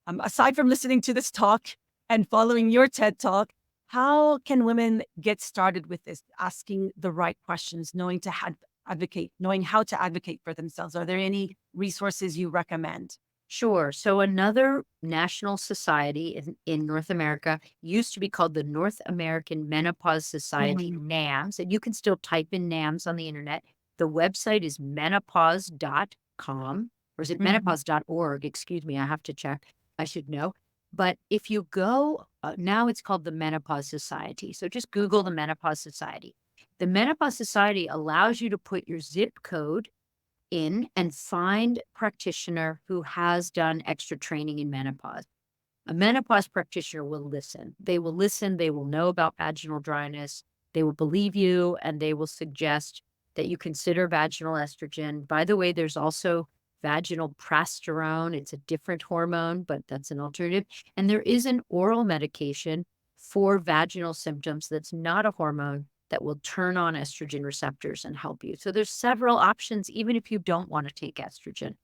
Aside from listening to this talk and following your TED talk, how can women get started with this, asking the right questions, knowing to advocate, knowing how to advocate for themselves? Are there any resources you recommend? Sure. So another national society in North America used to be called the North American Menopause Society, Mhm, NAMS, and you can still type in NAMS on the internet. The website is menopause.com, or is it mhm. menopause.org? Excuse me, I have to check. I should know. But if you go, now it's called the Menopause Society. So just Google the Menopause Society. The Menopause Society allows you to put your zip code in and find practitioner who has done extra training in menopause. A menopause practitioner will listen. They will listen. They will know about vaginal dryness. They will believe you and they will suggest that you consider vaginal estrogen. By the way, there's also vaginal progesterone. It's a different hormone, but that's an alternative. And there is an oral medication for vaginal symptoms that's not a hormone that will turn on estrogen receptors and help you. So there's several options, even if you don't want to take estrogen.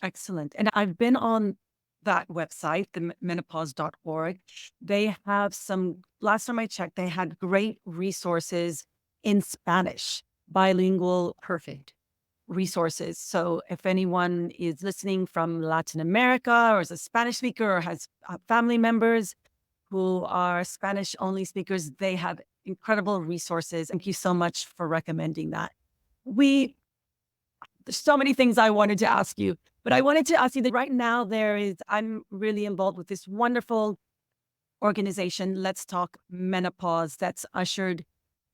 Excellent. And I've been on that website, the menopause.org. They have some, last time I checked, they had great resources in Spanish, bilingual Perfect. resources. So if anyone is listening from Latin America or is a Spanish speaker or has family members who are Spanish only speakers, they have incredible resources. Thank you so much for recommending that. We There's so many things I wanted to ask you, but I wanted to ask you that right now I'm really involved with this wonderful organization, Let's Talk Menopause, that's ushered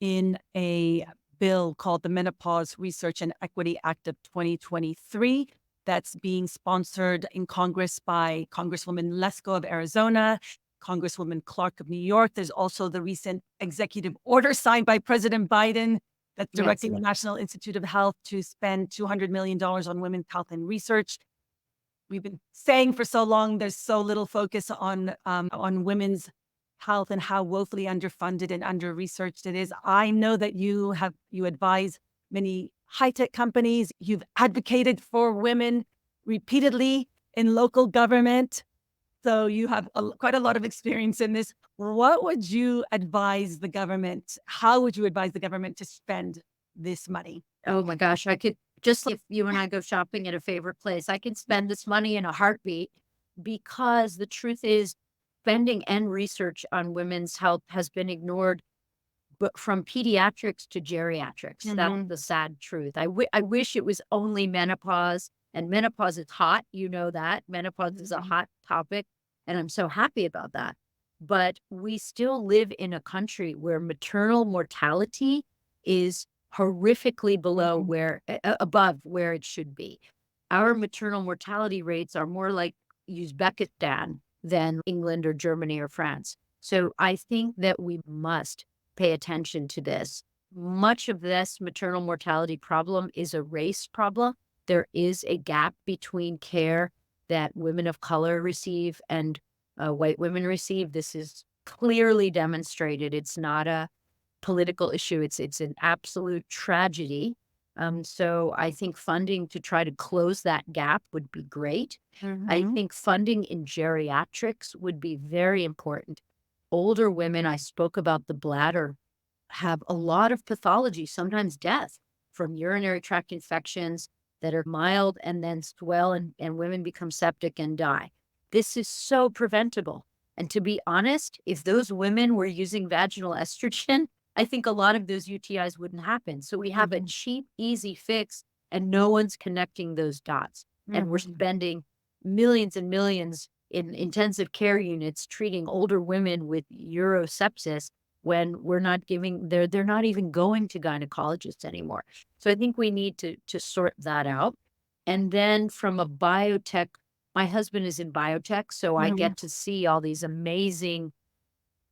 in a bill called the Menopause Research and Equity Act of 2023 that's being sponsored in Congress by Congresswoman Lesko of Arizona, Congresswoman Clark of New York. There's also the recent executive order signed by President Biden that's Yes. directing the National Institute of Health to spend $200 million on women's health and research. We've been saying for so long there's so little focus on women's health and how woefully underfunded and under researched it is. I know that you advise many high tech companies. You've advocated for women repeatedly in local government. So you have quite a lot of experience in this. What would you advise the government? How would you advise the government to spend this money? Oh my gosh, I could just like if you and I go shopping at a favorite place, I can spend this money in a heartbeat because the truth is spending and research on women's health has been ignored, but from pediatrics to geriatrics. That's the sad truth. I wish it was only menopause, and menopause is hot. You know that. Menopause is a hot topic, and I'm so happy about that. But we still live in a country where maternal mortality is horrifically below above where it should be. Our maternal mortality rates are more like Uzbekistan than England or Germany or France. So I think that we must pay attention to this. Much of this maternal mortality problem is a race problem. There is a gap between care that women of color receive and white women receive. This is clearly demonstrated. It's not a political issue. It's an absolute tragedy. So I think funding to try to close that gap would be great. I think funding in geriatrics would be very important. Older women, I spoke about the bladder, have a lot of pathology, sometimes death from urinary tract infections that are mild and then swell and women become septic and die. This is so preventable. And to be honest, if those women were using vaginal estrogen, I think a lot of those UTIs wouldn't happen. So we have a cheap, easy fix and no one's connecting those dots. And we're spending millions and millions in intensive care units treating older women with urosepsis when we're not giving, they're not even going to gynecologists anymore. So I think we need to sort that out. And then from a biotech, my husband is in biotech, so I get to see all these amazing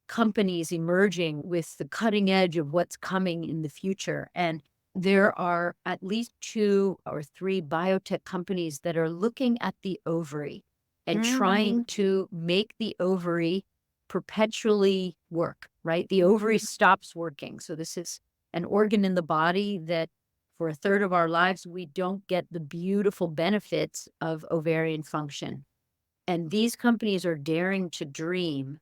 companies emerging with the cutting edge of what's coming in the future. And there are at least 2 or 3 biotech companies that are looking at the ovary and trying to make the ovary perpetually work, right? The ovary stops working. So this is an organ in the body that for a third of our lives, we don't get the beautiful benefits of ovarian function. And these companies are daring to dream,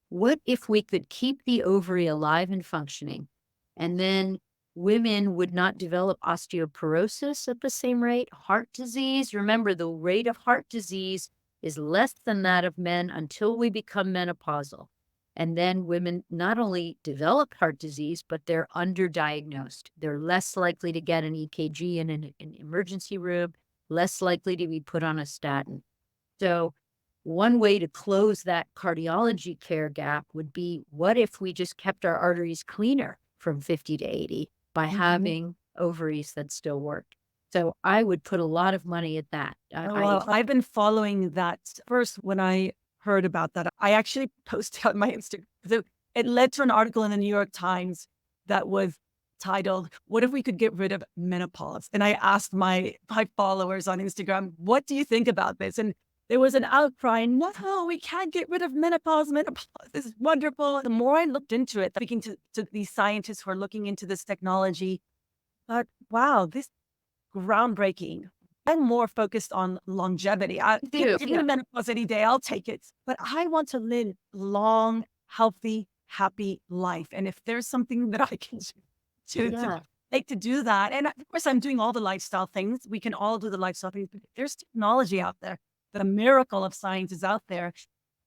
what if we could keep the ovary alive and functioning, and then women would not develop osteoporosis at the same rate, heart disease? Remember, the rate of heart disease is less than that of men until we become menopausal. And then women not only develop heart disease, but they're underdiagnosed. They're less likely to get an EKG in an emergency room, less likely to be put on a statin. So one way to close that cardiology care gap would be, what if we just kept our arteries cleaner from 50 to 80 by having ovaries that still work? So I would put a lot of money at that. Well, I've been following that. First, when I heard about that, I actually posted on my Instagram. So it led to an article in the New York Times that was titled, "What if we could get rid of menopause?" And I asked my followers on Instagram, what do you think about this? And there was an outcry, no, we can't get rid of menopause. Menopause is wonderful. The more I looked into it, speaking to these scientists who are looking into this technology, but wow, this groundbreaking. I'm more focused on longevity. Give me menopause any day, I'll take it. But I want to live long, healthy, happy life. And if there's something that I can do to do that, and of course I'm doing all the lifestyle things. We can all do the lifestyle things. But if there's technology out there, the miracle of science is out there,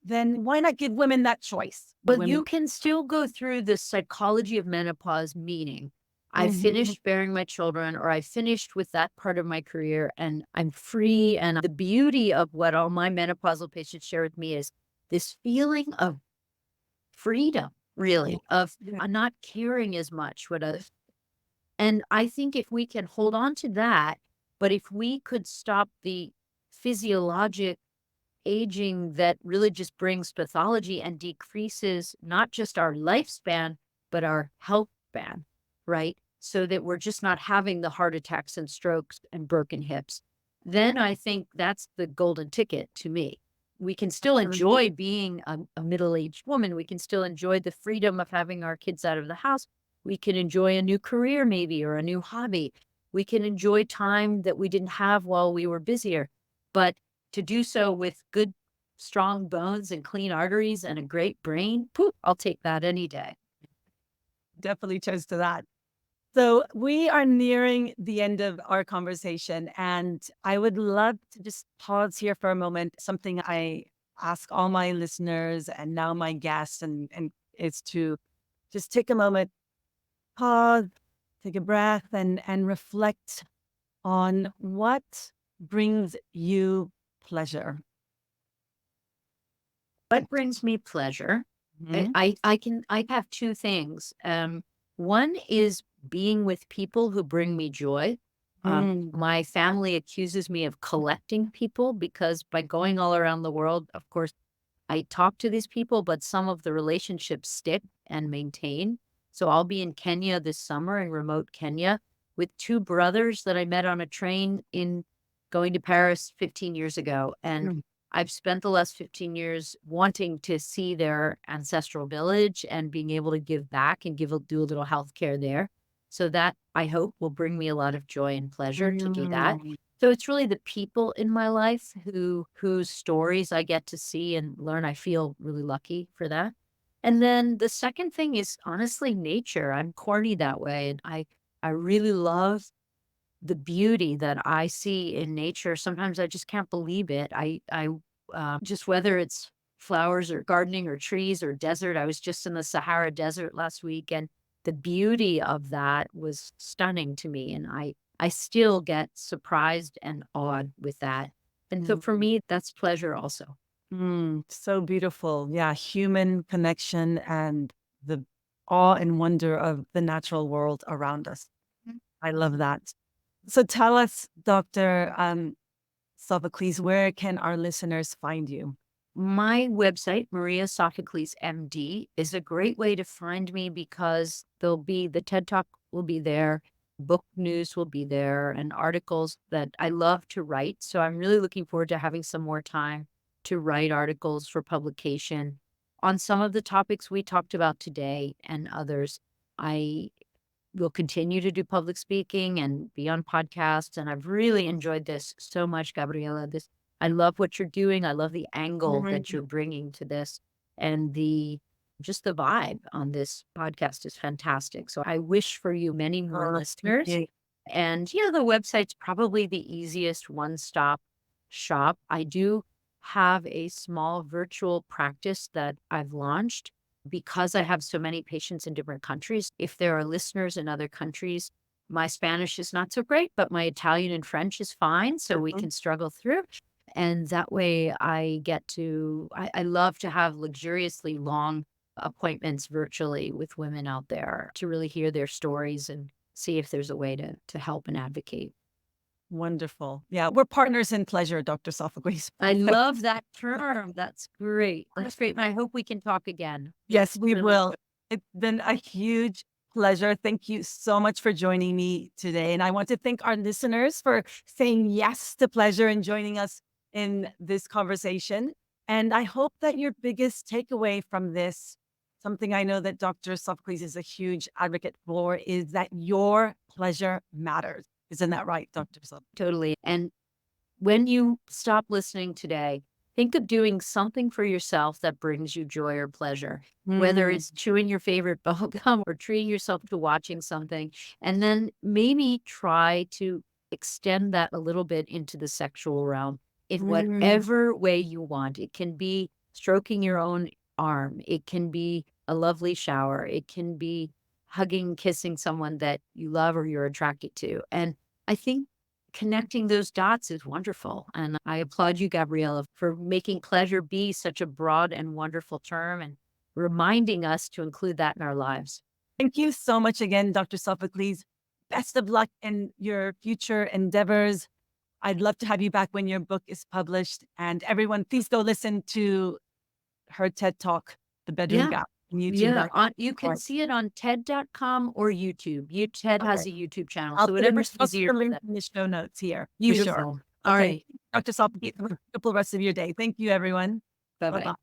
then why not give women that choice? But you can still go through the psychology of menopause, meaning I finished bearing my children, or I finished with that part of my career and I'm free. And the beauty of what all my menopausal patients share with me is this feeling of freedom, really, of not caring as much what others. And I think if we can hold on to that, but if we could stop the physiologic aging that really just brings pathology and decreases not just our lifespan, but our health span, right? So that we're just not having the heart attacks and strokes and broken hips. Then I think that's the golden ticket to me. We can still enjoy being a middle-aged woman. We can still enjoy the freedom of having our kids out of the house. We can enjoy a new career maybe, or a new hobby. We can enjoy time that we didn't have while we were busier. But to do so with good strong bones and clean arteries and a great brain, poof, I'll take that any day. Definitely chose to that. So we are nearing the end of our conversation, and I would love to just pause here for a moment. Something I ask all my listeners and now my guests, and is to just take a moment, pause, take a breath, and reflect on what brings you pleasure. What brings me pleasure? Mhm. I have two things. One is being with people who bring me joy. Mm. My family accuses me of collecting people because by going all around the world, of course, I talk to these people, but some of the relationships stick and maintain. So I'll be in Kenya this summer, in remote Kenya, with two brothers that I met on a train in going to Paris 15 years ago. And Mm. I've spent the last 15 years wanting to see their ancestral village and being able to give back and do a little healthcare there. So that I hope will bring me a lot of joy and pleasure to do that. Mm. So it's really the people in my life whose stories I get to see and learn. I feel really lucky for that. And then the second thing is honestly nature. I'm corny that way. And I really love the beauty that I see in nature. Sometimes I just can't believe it. I just whether it's flowers or gardening or trees or desert. I was just in the Sahara Desert last week, and the beauty of that was stunning to me. And I still get surprised and awed with that. And so for me, that's pleasure also. So beautiful. Yeah, human connection and the awe and wonder of the natural world around us. Mm. I love that. So tell us, Dr. Sophocles, where can our listeners find you? My website, Maria Sophocles MD, is a great way to find me because the TED Talk will be there, book news will be there, and articles that I love to write. So I'm really looking forward to having some more time to write articles for publication on some of the topics we talked about today and others. I will continue to do public speaking and be on podcasts. And I've really enjoyed this so much, Gabriella. I love what you're doing. I love the angle that you're bringing to this, and just the vibe on this podcast is fantastic. So I wish for you many more listeners. Yeah. And the website's probably the easiest one-stop shop. I do have a small virtual practice that I've launched because I have so many patients in different countries. If there are listeners in other countries, my Spanish is not so great, but my Italian and French is fine. So we can struggle through. And that way I love to have luxuriously long appointments virtually with women out there to really hear their stories and see if there's a way to help and advocate. Wonderful. Yeah, we're partners in pleasure, Dr. Sophocles. I love that term. That's great. That's great. And I hope we can talk again. Yes, we will. It's been a huge pleasure. Thank you so much for joining me today. And I want to thank our listeners for saying yes to pleasure and joining us in this conversation. And I hope that your biggest takeaway from this, something I know that Dr. Sophocles is a huge advocate for, is that your pleasure matters. Isn't that right, Dr. Sophocles? Totally. And when you stop listening today, think of doing something for yourself that brings you joy or pleasure, whether it's chewing your favorite bubble gum or treating yourself to watching something. And then maybe try to extend that a little bit into the sexual realm in whatever way you want. It can be stroking your own arm, it can be a lovely shower, it can be hugging, kissing someone that you love or you're attracted to. And I think connecting those dots is wonderful. And I applaud you, Gabriella, for making pleasure be such a broad and wonderful term and reminding us to include that in our lives. Thank you so much again, Dr. Sophocles. Best of luck in your future endeavors. I'd love to have you back when your book is published. And everyone, please go listen to her TED Talk, The Bedroom Yeah. Gap, on YouTube. Yeah, you can see it on TED.com or YouTube. TED has a YouTube channel, so whatever's I'll easier. put the link in the show notes here. For Beautiful. sure. All Okay. right. Dr. Sophocles, have a wonderful rest of your day. Thank you, everyone. Bye-bye. Bye-bye.